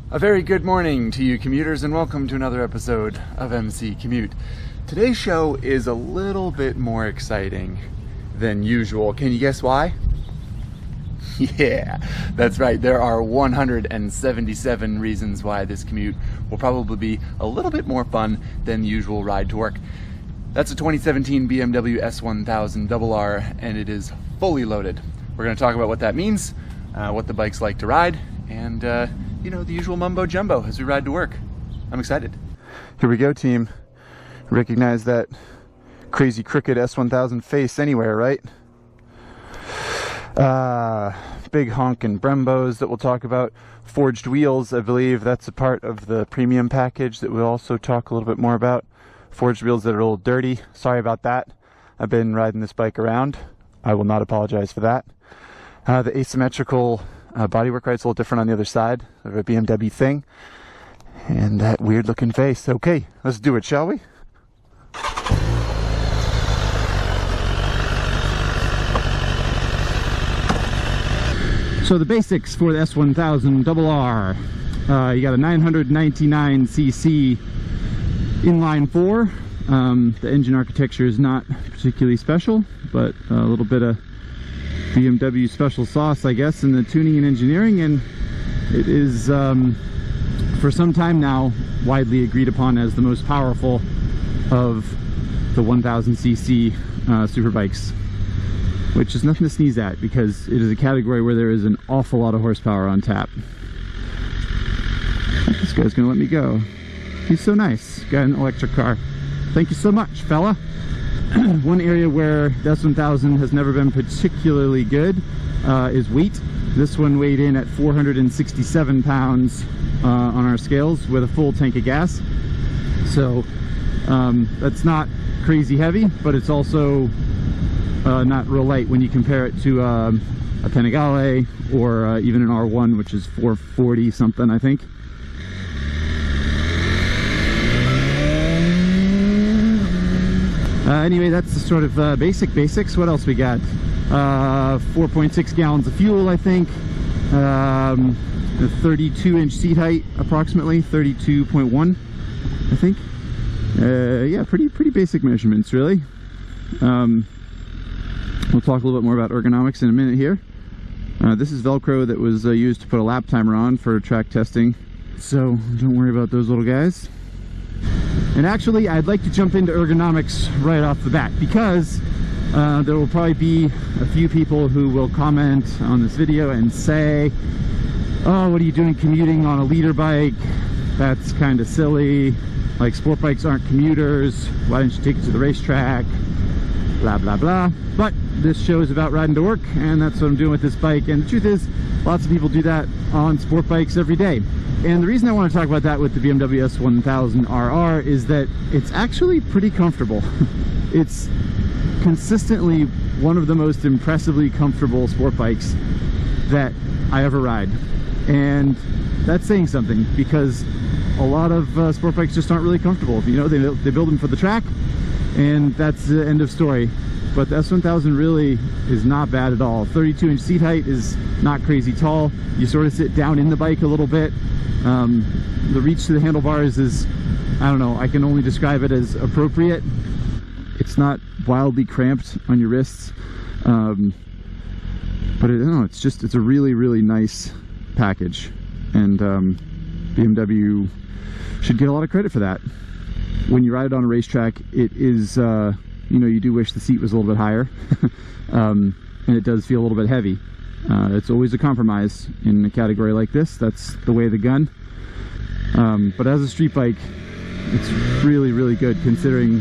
A very good morning to you commuters and welcome to another episode of MC Commute. Today's show is a little bit more exciting than usual. Can you guess why? Yeah, that's right. There are 177 reasons why this commute will probably be a little bit more fun than the usual ride to work. That's a 2017 BMW S1000RR and it is fully loaded. We're going to talk about what that means, what the bike's like to ride, and you know, the usual mumbo jumbo as we ride to work. I'm excited. Here we go, team. Recognize that crazy crooked S1000 face anywhere, right? Big honkin' Brembos that we'll talk about. Forged wheels, I believe that's a part of the premium package that we'll also talk a little bit more about. Forged wheels that are a little dirty. Sorry about that. I've been riding this bike around. I will not apologize for that. The asymmetrical bodywork, right? It's a little different on the other side of a BMW thing. And that weird looking face. Okay, let's do it, shall we? So the basics for the S1000RR. You got a 999cc inline 4. The engine architecture is not particularly special, but a little bit of BMW special sauce, I guess, in the tuning and engineering, and it is for some time now widely agreed upon as the most powerful of the 1000cc superbikes, which is nothing to sneeze at because it is a category where there is an awful lot of horsepower on tap. This guy's gonna let me go. He's so nice. Got an electric car. Thank you so much, fella. One area where the S1000 has never been particularly good is weight. This one weighed in at 467 pounds on our scales with a full tank of gas. So that's not crazy heavy, but it's also not real light when you compare it to a Panigale or even an R1, which is 440 something, I think. Anyway, that's the sort of basics. What else we got? 4.6 gallons of fuel, I think. A 32-inch seat height, approximately 32.1, I think. Yeah, pretty basic measurements, really. We'll talk a little bit more about ergonomics in a minute here. This is Velcro that was used to put a lap timer on for track testing, so don't worry about those little guys. And actually, I'd like to jump into ergonomics right off the bat because there will probably be a few people who will comment on this video and say, oh, what are you doing commuting on a liter bike? That's kind of silly. Like, sport bikes aren't commuters. Why didn't you take it to the racetrack? Blah, blah, blah. But this show is about riding to work, and that's what I'm doing with this bike. And the truth is, lots of people do that on sport bikes every day. And the reason I want to talk about that with the BMW S1000RR is that it's actually pretty comfortable. It's consistently one of the most impressively comfortable sport bikes that I ever ride. And that's saying something because a lot of sport bikes just aren't really comfortable. You know, they build them for the track, and that's the end of story. But the S1000 really is not bad at all. 32-inch seat height is not crazy tall. You sort of sit down in the bike a little bit. The reach to the handlebars is, I don't know, I can only describe it as appropriate. It's not wildly cramped on your wrists, but it's a really nice package, and BMW should get a lot of credit for that. When you ride it on a racetrack, it is, you know, you do wish the seat was a little bit higher, and it does feel a little bit heavy. It's always a compromise in a category like this. That's the way of the gun. But as a street bike, it's really good considering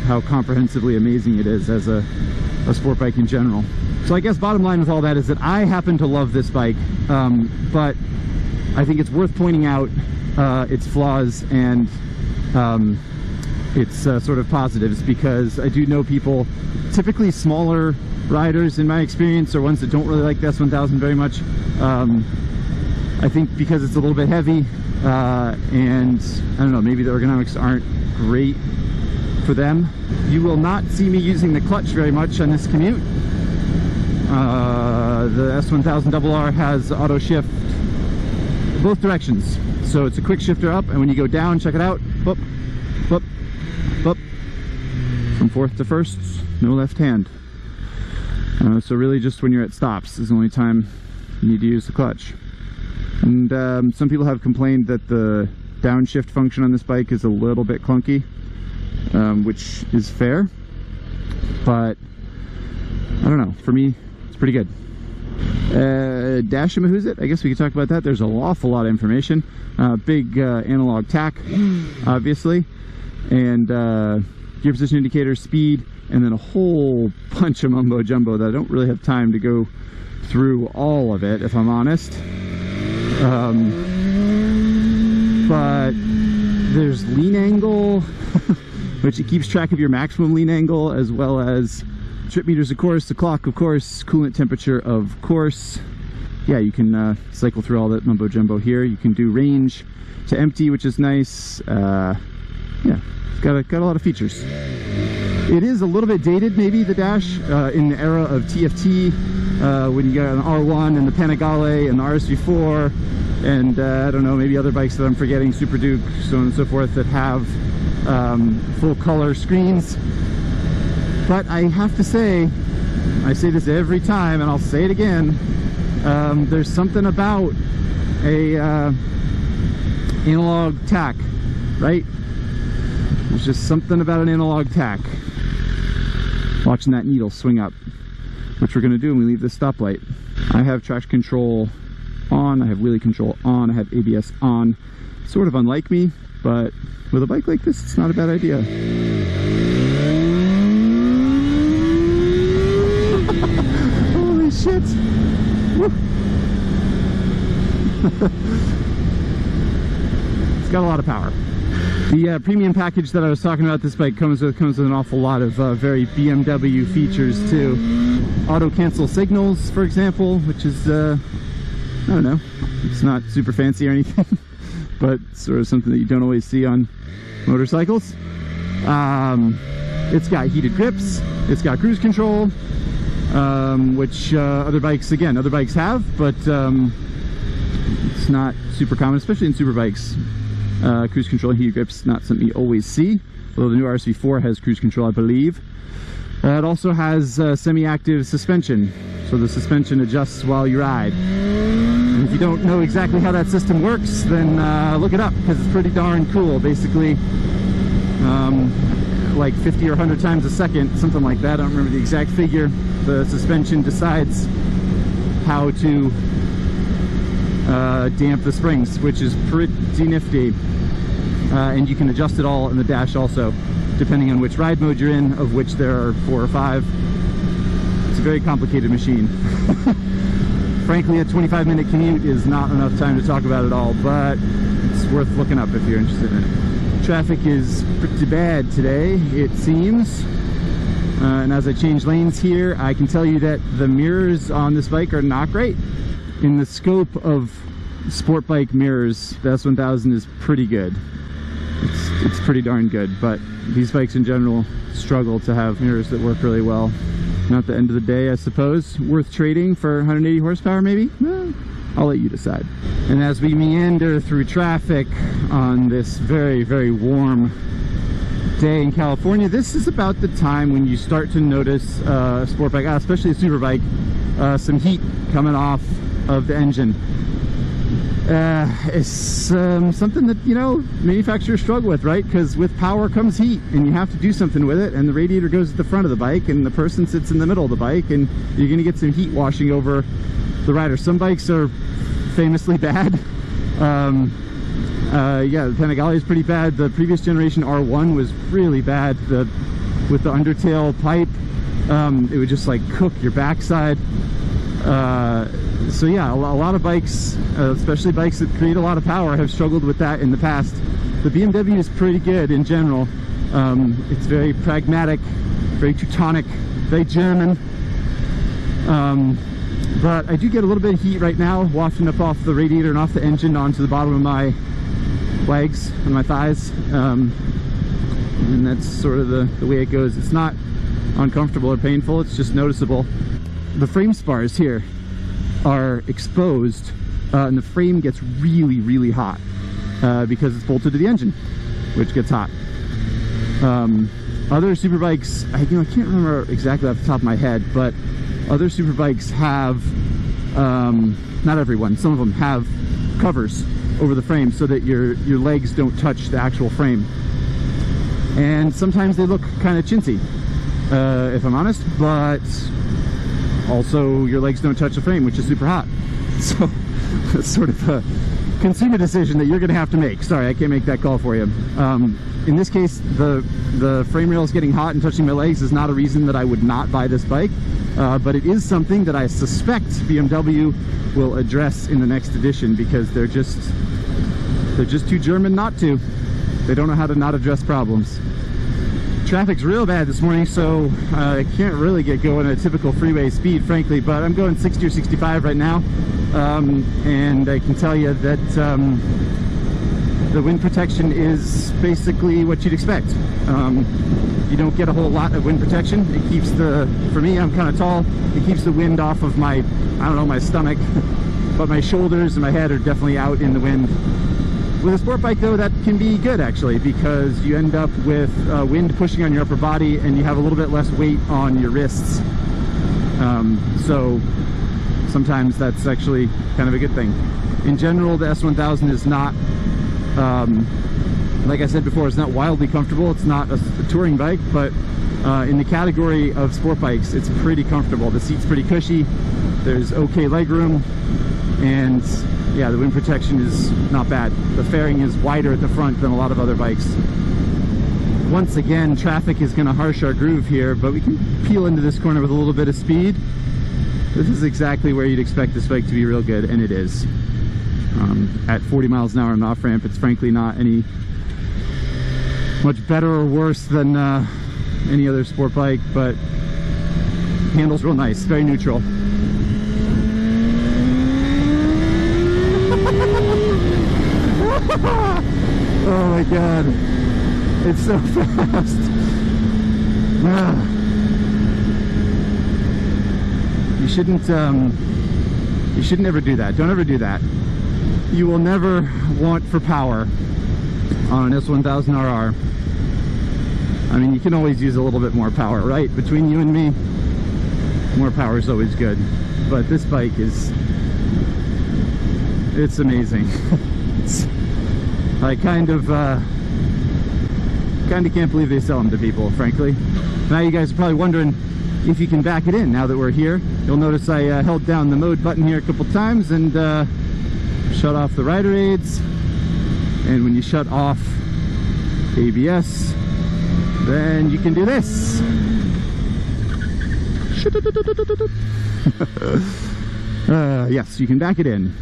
how comprehensively amazing it is as a sport bike in general. So I guess bottom line with all that is that I happen to love this bike, but I think it's worth pointing out its flaws and its sort of positives, because I do know people, typically smaller riders in my experience, or ones that don't really like the S1000 very much. I think because it's a little bit heavy, and I don't know, maybe the ergonomics aren't great for them. You will not see me using the clutch very much on this commute. The S1000RR has auto shift both directions, So it's a quick shifter up, and when you go down, check it out, boop, boop, boop. From fourth to first, no left hand. So really just when you're at stops is the only time you need to use the clutch. And some people have complained that the downshift function on this bike is a little bit clunky, which is fair, but I don't know, for me it's pretty good. Dash and who's it? I guess we could talk about that. There's an awful lot of information. Big analog tach, obviously, and gear position indicator, speed, and then a whole bunch of mumbo jumbo that I don't really have time to go through all of it, if I'm honest. But there's lean angle, which it keeps track of your maximum lean angle, as well as trip meters, of course, the clock, of course, coolant temperature, of course. Yeah, you can cycle through all that mumbo jumbo here. You can do range to empty, which is nice. Yeah, it's got a lot of features. It is a little bit dated, maybe, the dash, in the era of TFT, when you got an R1 and the Panigale and the RSV4, and I don't know, maybe other bikes that I'm forgetting, Super Duke, so on and so forth, that have full color screens. But I have to say, I say this every time, and I'll say it again, there's something about a analog tach, right? There's just something about an analog tach. Watching that needle swing up, which we're going to do when we leave this stoplight. I have traction control on, I have wheelie control on, I have ABS on. Sort of unlike me, but with a bike like this, it's not a bad idea. Holy shit! It's got a lot of power. The premium package that I was talking about, this bike comes with an awful lot of very BMW features too. Auto cancel signals, for example, which is I don't know, it's not super fancy or anything, but sort of something that you don't always see on motorcycles. It's got heated grips, it's got cruise control, which other bikes have, but it's not super common, especially in super bikes. Cruise control and heated grips, not something you always see, although the new RSV4 has cruise control, I believe. It also has semi-active suspension, so the suspension adjusts while you ride. And if you don't know exactly how that system works, then look it up, because it's pretty darn cool. Basically, like 50 or 100 times a second, something like that, I don't remember the exact figure, the suspension decides how to damp the springs, which is pretty nifty. And you can adjust it all in the dash also, depending on which ride mode you're in, of which there are 4 or 5. It's a very complicated machine. Frankly, a 25-minute commute is not enough time to talk about it all, but it's worth looking up if you're interested in it. Traffic is pretty bad today, it seems. And as I change lanes here, I can tell you that the mirrors on this bike are not great. In the scope of sport bike mirrors, the S1000 is pretty good. It's pretty darn good, but these bikes in general struggle to have mirrors that work really well. Not the end of the day, I suppose. Worth trading for 180 horsepower, maybe? I'll let you decide. And as we meander through traffic on this very, very warm day in California, this is about the time when you start to notice a sport bike, especially a super bike, some heat coming off of the engine. It's something that, you know, manufacturers struggle with, right? Because with power comes heat, and you have to do something with it, and the radiator goes at the front of the bike, and the person sits in the middle of the bike, and you're going to get some heat washing over the rider. Some bikes are famously bad. Yeah, the Panigale is pretty bad. The previous generation R1 was really bad. With the undertail pipe, it would just like cook your backside. So yeah, a lot of bikes, especially bikes that create a lot of power, have struggled with that in the past. The BMW is pretty good in general. It's very pragmatic, very Teutonic, very German. But I do get a little bit of heat right now, wafting up off the radiator and off the engine onto the bottom of my legs and my thighs. And that's sort of the way it goes. It's not uncomfortable or painful, it's just noticeable. The frame spars here are exposed, and the frame gets really, really hot. because it's bolted to the engine, which gets hot. Other superbikes, I can't remember exactly off the top of my head, but other superbikes have, not everyone, some of them have covers over the frame so that your legs don't touch the actual frame. And sometimes they look kind of chintzy, if I'm honest, but also your legs don't touch the frame, which is super hot. So it's sort of a consumer decision that you're going to have to make. Sorry, I can't make that call for you. In this case, the frame rails getting hot and touching my legs is not a reason that I would not buy this bike, but it is something that I suspect BMW will address in the next edition, because they're just too German not to. They don't know how to not address problems. Traffic's real bad this morning, so I can't really get going at a typical freeway speed, frankly, but I'm going 60 or 65 right now, and I can tell you that the wind protection is basically what you'd expect. You don't get a whole lot of wind protection. It keeps for me, I'm kind of tall, it keeps the wind off of my, I don't know, my stomach, but my shoulders and my head are definitely out in the wind. With a sport bike though, that can be good actually, because you end up with wind pushing on your upper body and you have a little bit less weight on your wrists. So sometimes that's actually kind of a good thing. In general, the S1000 is not, like I said before, it's not wildly comfortable. It's not a touring bike, but in the category of sport bikes, it's pretty comfortable. The seat's pretty cushy, there's okay leg room, and yeah, the wind protection is not bad. The fairing is wider at the front than a lot of other bikes. Once again, traffic is going to harsh our groove here, but we can peel into this corner with a little bit of speed. This is exactly where you'd expect this bike to be real good, and it is. At 40 miles an hour on an off-ramp, it's frankly not any much better or worse than any other sport bike, but handles real nice, very neutral. Oh my god, it's so fast. You shouldn't ever do that. Don't ever do that. You will never want for power on an S1000RR. I mean, you can always use a little bit more power, right? Between you and me, more power is always good. But this bike it's amazing. I kind of can't believe they sell them to people, frankly. Now you guys are probably wondering if you can back it in now that we're here. You'll notice I held down the mode button here a couple times and shut off the rider aids. And when you shut off ABS, then you can do this. Yes, you can back it in,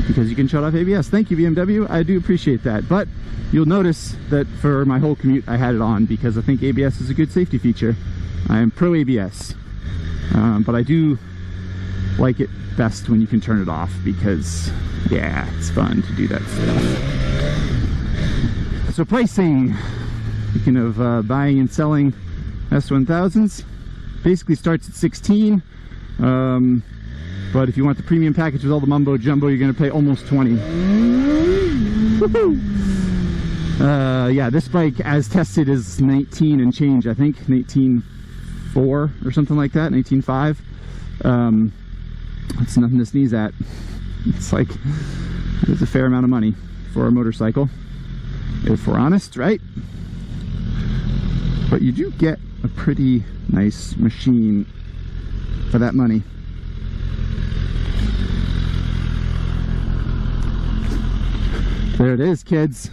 because you can shut off ABS. Thank you, BMW. I do appreciate that. But you'll notice that for my whole commute I had it on, because I think ABS is a good safety feature. I am pro ABS, but I do like it best when you can turn it off, because yeah, it's fun to do that stuff. So pricing, speaking of buying and selling S1000s, basically starts at 16. But if you want the premium package with all the mumbo jumbo, you're going to pay almost 20. Woohoo! Yeah, this bike as tested is 19 and change, I think. 19.4 or something like that, 19.5. That's nothing to sneeze at. It's like, it's a fair amount of money for a motorcycle, if we're honest, right? But you do get a pretty nice machine for that money. There it is, kids.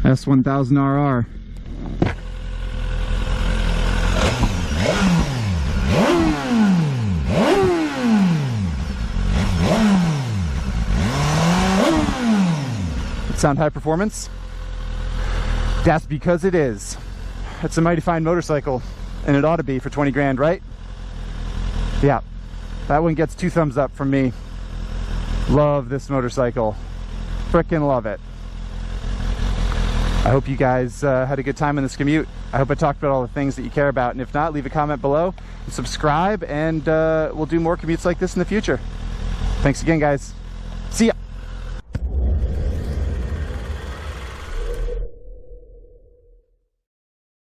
S1000RR. Sound high performance? That's because it is. It's a mighty fine motorcycle, and it ought to be for 20 grand, right? Yeah, that one gets 2 thumbs up from me. Love this motorcycle. Frickin' love it. I hope you guys had a good time in this commute. I hope I talked about all the things that you care about, and if not, leave a comment below, subscribe, and we'll do more commutes like this in the future. Thanks again, guys. See ya.